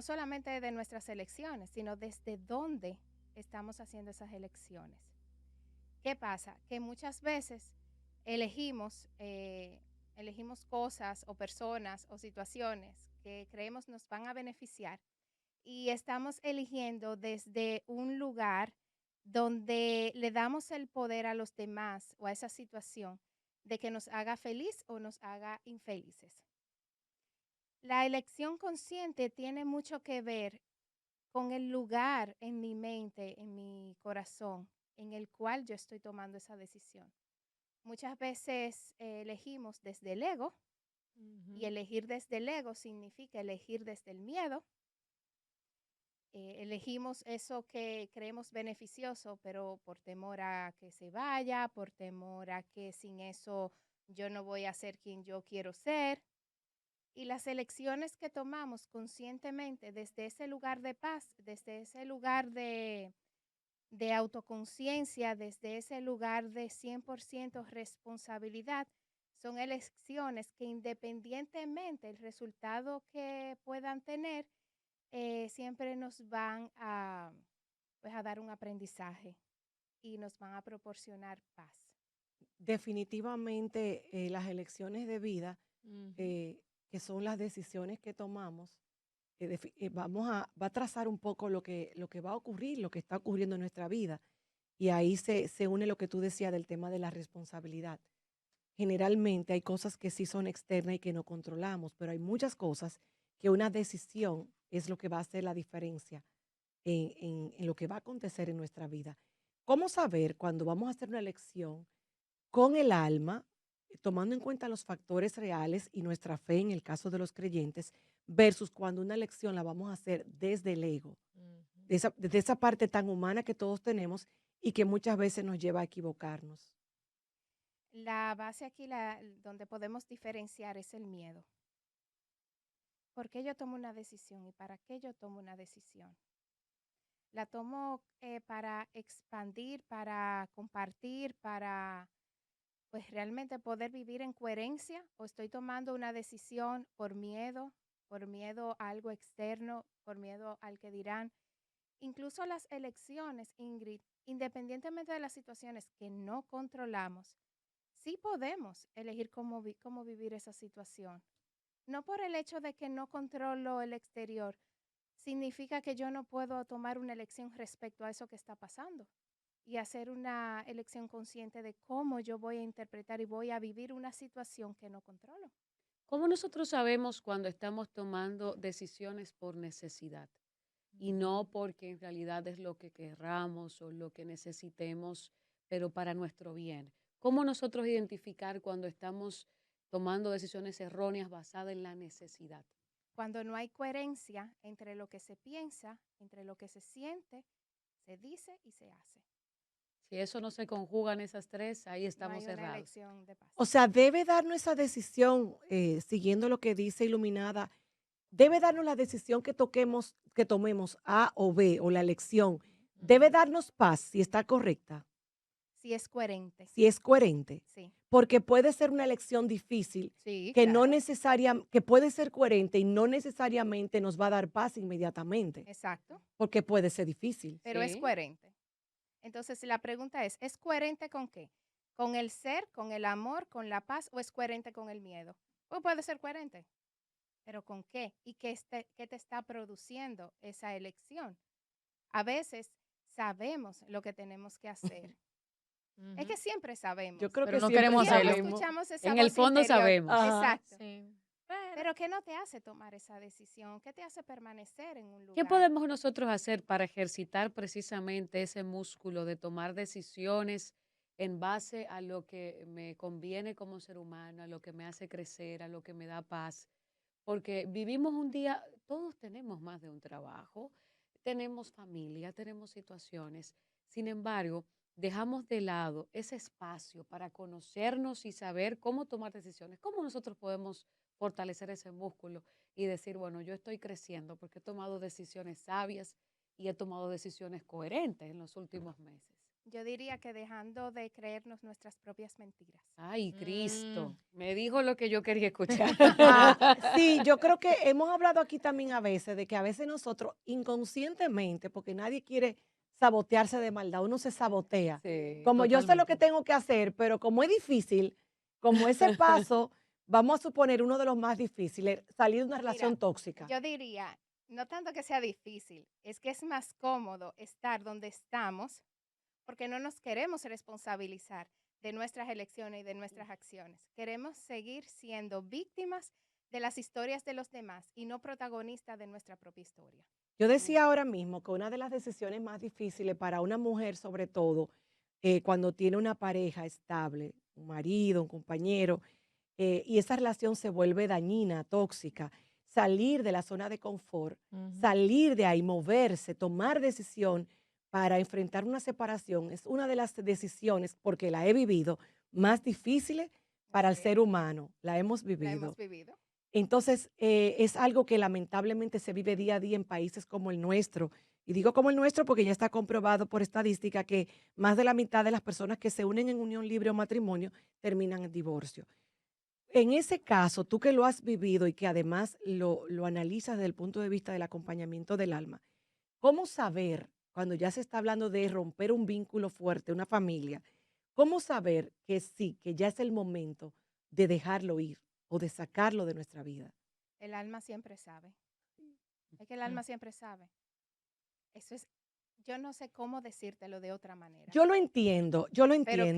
no solamente de nuestras elecciones, sino desde dónde estamos haciendo esas elecciones. ¿Qué pasa? Que muchas veces elegimos, elegimos cosas o personas o situaciones que creemos nos van a beneficiar y estamos eligiendo desde un lugar donde le damos el poder a los demás o a esa situación de que nos haga feliz o nos haga infelices. La elección consciente tiene mucho que ver con el lugar en mi mente, en mi corazón, en el cual yo estoy tomando esa decisión. Muchas veces elegimos desde el ego y Ujú. elegir desde el ego significa elegir desde el miedo. Elegimos eso que creemos beneficioso, pero por temor a que se vaya, por temor a que sin eso yo no voy a ser quien yo quiero ser. Y las elecciones que tomamos conscientemente desde ese lugar de paz, desde ese lugar de autoconciencia, desde ese lugar de 100% responsabilidad, son elecciones que independientemente del resultado que puedan tener, siempre nos van a, pues, a dar un aprendizaje y nos van a proporcionar paz. Definitivamente, las elecciones de vida, Ujú. eh, que son las decisiones que tomamos, va a trazar un poco lo que va a ocurrir, lo que está ocurriendo en nuestra vida. Y ahí se une lo que tú decías del tema de la responsabilidad. Generalmente hay cosas que sí son externas y que no controlamos, pero hay muchas cosas que una decisión es lo que va a hacer la diferencia en lo que va a acontecer en nuestra vida. ¿Cómo saber cuando vamos a hacer una elección con el alma, tomando en cuenta los factores reales y nuestra fe en el caso de los creyentes, versus cuando una elección la vamos a hacer desde el ego, Ujú. desde esa parte tan humana que todos tenemos y que muchas veces nos lleva a equivocarnos? La base aquí, donde podemos diferenciar, es el miedo. ¿Por qué yo tomo una decisión y para qué yo tomo una decisión? La tomo para expandir, para compartir, para pues realmente poder vivir en coherencia o estoy tomando una decisión por miedo a algo externo, por miedo al que dirán. Incluso las elecciones, Ingrid, independientemente de las situaciones que no controlamos, sí podemos elegir cómo vivir esa situación. No por el hecho de que no controlo el exterior, significa que yo no puedo tomar una elección respecto a eso que está pasando y hacer una elección consciente de cómo yo voy a interpretar y voy a vivir una situación que no controlo. ¿Cómo nosotros sabemos cuando estamos tomando decisiones por necesidad y no porque en realidad es lo que querramos o lo que necesitemos, pero para nuestro bien? ¿Cómo nosotros identificar cuando estamos tomando decisiones erróneas basadas en la necesidad? Cuando no hay coherencia entre lo que se piensa, entre lo que se siente, se dice y se hace. Si eso no se conjugan esas tres, ahí No hay estamos una cerrados. elección de O paz. sea, debe darnos esa decisión, siguiendo lo que dice Iluminada, debe darnos la decisión que tomemos A o B, o la elección, debe Ujú. darnos paz si está correcta. Si es coherente. Si es coherente, Sí, porque puede ser una elección difícil sí, que no claro, necesaria que puede ser coherente y no necesariamente nos va a dar paz inmediatamente, exacto, porque puede ser difícil. pero es Sí, coherente. Entonces, la pregunta es coherente con qué? ¿Con el ser, con el amor, con la paz o es coherente con el miedo? Pues puede ser coherente, pero ¿con qué? ¿Y qué te está produciendo esa elección? A veces sabemos lo que tenemos que hacer. Es que ujú, siempre Yo sabemos. creo pero que no siempre queremos Siempre hacerlo. sabemos. escuchamos esa En el voz fondo interior. sabemos. Ajá. Exacto. Sí, pero Pero ¿qué no te hace tomar esa decisión? ¿Qué te hace permanecer en un ¿qué lugar? podemos nosotros hacer para ejercitar precisamente ese músculo de tomar decisiones en base a lo que me conviene como ser humano, a lo que me hace crecer, a lo que me da paz? Porque vivimos un día, todos tenemos más de un trabajo, tenemos familia, tenemos situaciones. Sin embargo, dejamos de lado ese espacio para conocernos y saber cómo tomar decisiones. ¿Cómo nosotros podemos fortalecer ese músculo y decir, bueno, yo estoy creciendo porque he tomado decisiones sabias y he tomado decisiones coherentes en los últimos meses? Yo diría que dejando de creernos nuestras propias mentiras. Ay, Mm. Cristo, me dijo lo que yo quería escuchar. Sí, yo creo que hemos hablado aquí también a veces de que a veces nosotros inconscientemente, porque nadie quiere sabotearse de maldad, uno se sabotea. Sí, Como yo sé lo que Totalmente. tengo que hacer, pero como es difícil, como ese paso, vamos a suponer uno de los más difíciles, salir de una Mira, relación tóxica. yo diría, no tanto que sea difícil, es que es más cómodo estar donde estamos porque no nos queremos responsabilizar de nuestras elecciones y de nuestras acciones. Queremos seguir siendo víctimas de las historias de los demás y no protagonistas de nuestra propia historia. Yo decía ahora mismo que una de las decisiones más difíciles para una mujer, sobre todo, cuando tiene una pareja estable, un marido, un compañero, y esa relación se vuelve dañina, tóxica, salir de la zona de confort, Ujú. salir de ahí, moverse, tomar decisión para enfrentar una separación, es una de las decisiones, porque la he vivido, más difíciles para el Así es, ser humano. La hemos la hemos vivido. vivido. Entonces, es algo que lamentablemente se vive día a día en países como el nuestro. Y digo como el nuestro porque ya está comprobado por estadística que más de la mitad de las personas que se unen en unión libre o matrimonio terminan en divorcio. En ese caso, tú que lo has vivido y que además lo analizas desde el punto de vista del acompañamiento del alma, ¿cómo saber cuando ya se está hablando de romper un vínculo fuerte, una familia? ¿Cómo saber que sí, que ya es el momento de dejarlo ir o de sacarlo de nuestra vida? El alma siempre sabe. Es que el Mm. alma siempre sabe. Eso es, yo no sé cómo decírtelo de otra manera, Yo lo pero entiendo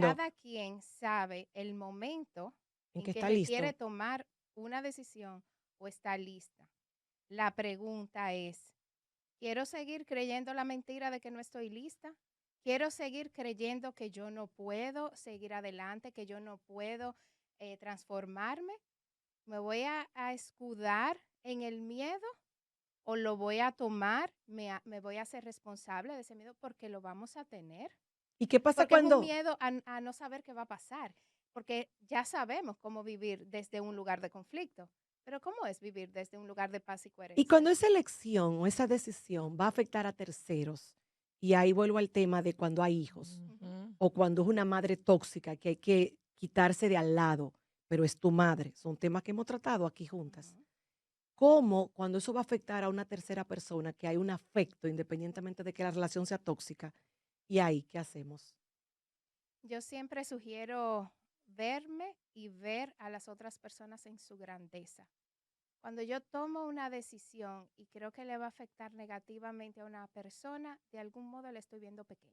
cada quien sabe el momento en en que que está requiere listo. tomar una decisión o está lista. La pregunta es, ¿quiero seguir creyendo la mentira de que no estoy lista? ¿Quiero seguir creyendo que yo no puedo seguir adelante, que yo no puedo transformarme? ¿Me voy a escudar en el miedo o lo voy a tomar? Me voy a hacer responsable de ese miedo porque lo vamos a tener. ¿Y qué pasa Porque es un cuando, miedo a no saber qué va a pasar, porque ya sabemos cómo vivir desde un lugar de conflicto, pero ¿cómo es vivir desde un lugar de paz y y coherencia? cuando esa elección o esa decisión va a afectar a terceros? Y ahí vuelvo al tema de cuando hay hijos Ujú. Ujú. o cuando es una madre tóxica que hay que quitarse de al lado, pero es tu madre. Son temas que hemos tratado aquí juntas. Ujú. ¿Cómo cuando eso va a afectar a una tercera persona, que hay un afecto independientemente de que la relación sea tóxica? ¿Y ahí qué hacemos? Yo siempre sugiero verme y ver a las otras personas en su grandeza. Cuando yo tomo una decisión y creo que le va a afectar negativamente a una persona, de algún modo la estoy viendo pequeña.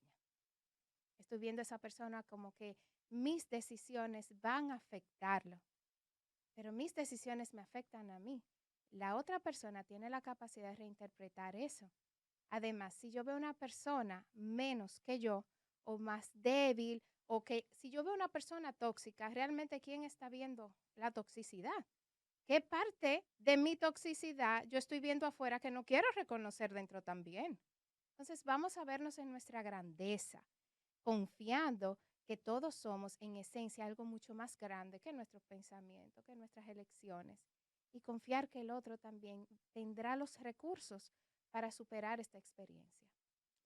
Estoy viendo a esa persona como que mis decisiones van a afectarlo, pero mis decisiones me afectan a mí. La otra persona tiene la capacidad de reinterpretar eso. Además, si yo veo una persona menos que yo o más débil, o que si yo veo una persona tóxica, realmente ¿quién está viendo la toxicidad? ¿Qué parte de mi toxicidad yo estoy viendo afuera que no quiero reconocer dentro también? Entonces vamos a vernos en nuestra grandeza, confiando que todos somos en esencia algo mucho más grande que nuestros pensamientos, que nuestras elecciones, y confiar que el otro también tendrá los recursos para superar esta experiencia.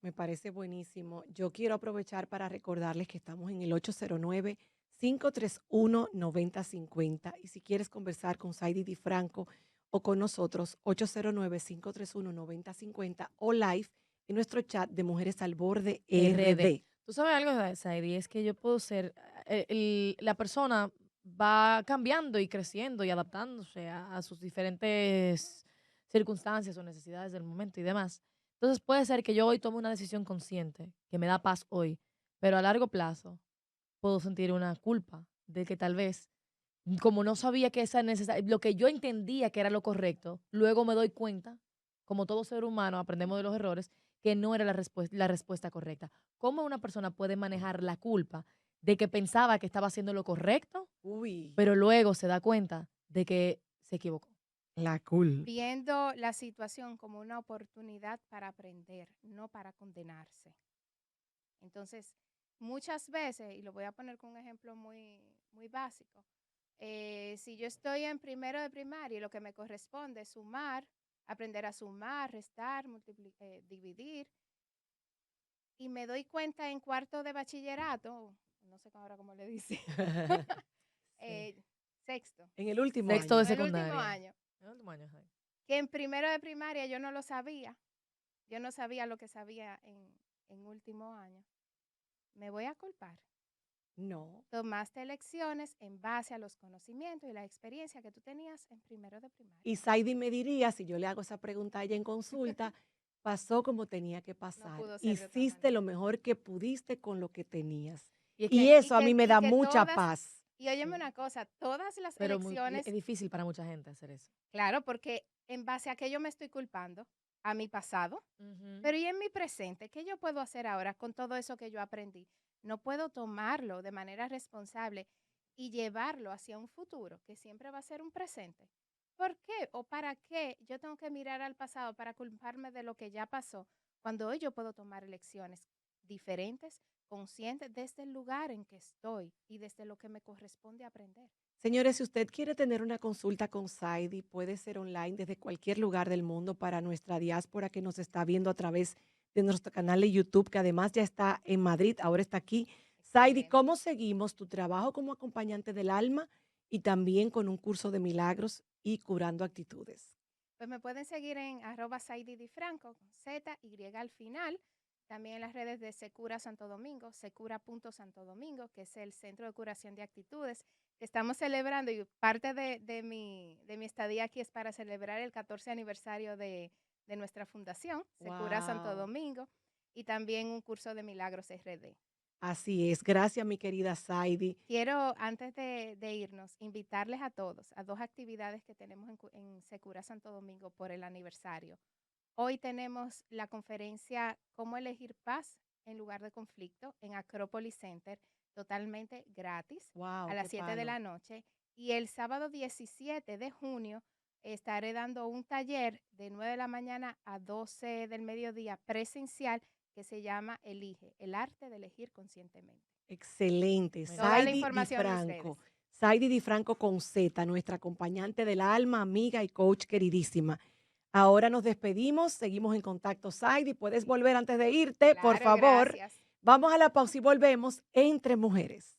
Me parece buenísimo. Yo quiero aprovechar para recordarles que estamos en el 809-531-9050 y si quieres conversar con Saidi Di Franco o con nosotros, 809-531-9050 o live en nuestro chat de Mujeres al Borde RD. RD. Tú sabes algo, Saidi, es que yo puedo ser, la persona va cambiando y creciendo y adaptándose a sus diferentes circunstancias o necesidades del momento y demás. Entonces puede ser que yo hoy tome una decisión consciente que me da paz hoy, pero a largo plazo puedo sentir una culpa de que tal vez, como no sabía que esa lo que yo entendía que era lo correcto, luego me doy cuenta, como todo ser humano, aprendemos de los errores, que no era la respuesta correcta. ¿Cómo una persona puede manejar la culpa de que pensaba que estaba haciendo lo correcto, Uy, pero luego se da cuenta de que se equivocó? la culpa. Viendo la situación como una oportunidad para aprender, no para condenarse. Entonces, muchas veces, y lo voy a poner con un ejemplo muy básico, si yo estoy en primero de primaria y lo que me corresponde es sumar, aprender a sumar, restar, dividir, Y me doy cuenta en cuarto de bachillerato, no sé ahora cómo le dice, Sí. eh, sexto, En el último Sexto de año. en el último secundaria. año, En el último año, sí. que en primero de primaria yo no lo sabía. Yo no sabía lo que sabía en último año. Me voy a culpar. No. Tomaste elecciones en base a los conocimientos y la experiencia que tú tenías en primero de primaria. Y Saidi me diría, si yo le hago esa pregunta a ella en consulta, pasó como tenía que No pasar. pudo ser de otra Hiciste lo manera. mejor que pudiste con lo que tenías. Y es Y que, eso a mí me Y da que mucha todas, paz. y óyeme sí, una cosa, todas las pero es elecciones, difícil para mucha gente hacer eso. claro, porque en base a qué yo me estoy culpando, a mi pasado, Ujú. pero y en mi presente, ¿qué yo puedo hacer ahora con todo eso que yo aprendí? No puedo tomarlo de manera responsable y llevarlo hacia un futuro que siempre va a ser un presente. ¿Por qué o para qué yo tengo que mirar al pasado para culparme de lo que ya pasó cuando hoy yo puedo tomar elecciones diferentes, conscientes desde el lugar en que estoy y desde lo que me corresponde aprender? Señores, si usted quiere tener una consulta con Saidi, puede ser online desde cualquier lugar del mundo para nuestra diáspora que nos está viendo a través de nuestro canal de YouTube, que además ya está en Madrid, ahora está aquí. Saidi, Excelente. ¿cómo seguimos tu trabajo como acompañante del alma y también con un curso de milagros y curando actitudes? Pues me pueden seguir en @saididifranco, con Z, Y al final. También en las redes de Secura Santo Domingo, secura.santo Domingo, que es el Centro de Curación de Actitudes, que estamos celebrando y parte de mi estadía aquí es para celebrar el 14 aniversario de nuestra fundación, Secura Santo Wow. Domingo, y también un curso de milagros RD. Así es. Gracias, mi querida Saidi. Quiero, antes de irnos, invitarles a todos a 2 actividades que tenemos en Secura Santo Domingo por el aniversario. Hoy tenemos la conferencia Cómo elegir paz en lugar de conflicto en Acropolis Center, totalmente gratis, a Wow, las qué 7 de palo. la noche. Y el sábado 17 de junio estaré dando un taller de 9 de la mañana a 12 del mediodía presencial que se llama Elige, el arte de elegir conscientemente. Excelente. Me Toda la Saidi Di información en ustedes. Franco. Saidi Di Franco con Z, nuestra acompañante del alma, amiga y coach queridísima. Ahora nos despedimos, seguimos en contacto. Saidi, puedes volver antes de irte, por Claro, favor. gracias. Vamos a la pausa y volvemos entre mujeres.